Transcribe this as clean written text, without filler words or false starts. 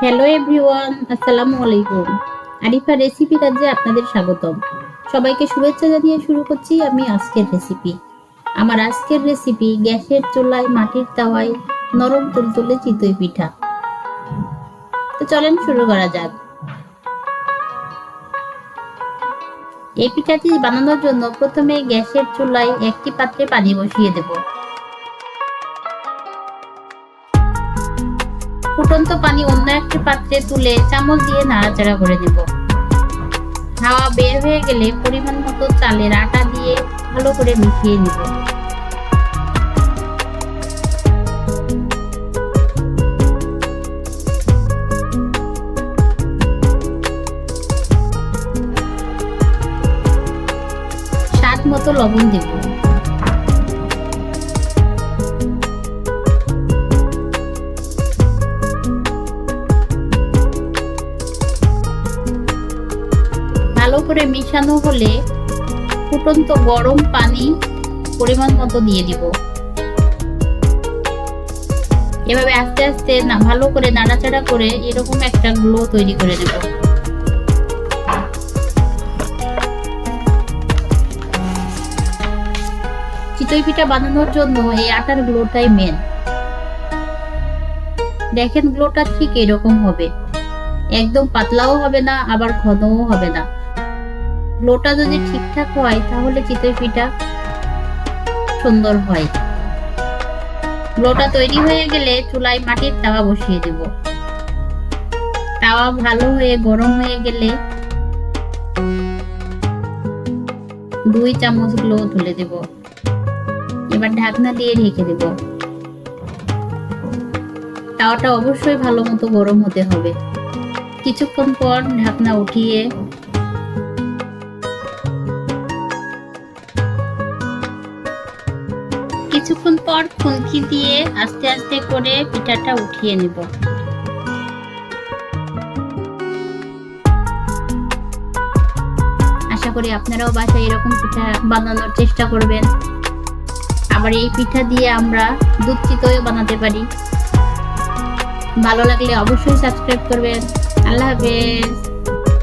Hello everyone, আসসালামু আলাইকুম। Arifa recipe রাজ্যে আপনাদের স্বাগতম। সবাইকে শুভেচ্ছা জানিয়ে শুরু করছি আমি আজকের রেসিপি। আমার আজকের রেসিপি গ্যাসের চুলায় মাটির তাওয়ায় নরম তুলতুলে চিতই পিঠা। তো চলেন শুরু করা যাক। এই পিঠাটি বানানোর জন্য প্রথমে গ্যাসের চুলায় একটি পাত্রে পানি বসিয়ে দেব। ফুটন্ত পানি অন্য একটি পাত্রে তুলে চামচ দিয়ে নাড়াচাড়া করে দেব। হাওয়া বের হয়ে গেলে পরিমাণ মতো চালের আটা দিয়ে ভালো করে মিশিয়ে নিব। স্বাদ মতো লবণ দেব। ভালো করে মিশানো হলে ফুটন্ত গরম পানি পরিমাণ মতো দিয়ে দিব। এভাবে আস্তে আস্তে ভালো করে নাড়াচাড়া করে এরকম একটা গ্লো তৈরি করে দেব। চিতই পিঠা বানানোর জন্য এই আটার গ্লোটাই মেন। দেখেন গ্লোটা ঠিক এরকম হবে, একদম পাতলাও হবে না আবার ঘনও হবে না। গ্লোটা যদি ঠিকঠাক হয় তাহলে চিতই পিঠা সুন্দর হয়। গ্লোটা তৈরি হয়ে গেলে চুলায় মাটির তাওয়া বসিয়ে দেব। তাওয়া ভালো হয়ে গরম হয়ে গেলে 2 চামচ গ্লো তুলে দেব। এবার ঢাকনা দিয়ে ঢেকে দেব। তাওয়াটা অবশ্যই ভালো মতো গরম হতে হবে। কিছুক্ষণ পর ঢাকনা উঠিয়ে খুন্তি দিয়ে আস্তে আস্তে করে পিঠাটা উঠিয়ে নেব। আশা করি আপনারাও বাসায় এরকম পিঠা বানানোর চেষ্টা করবেন। আবার এই পিঠা দিয়ে আমরা দুধ চিতইও বানাতে পারি। ভালো লাগলে অবশ্যই সাবস্ক্রাইব করবেন। আল্লাহ হাফেজ।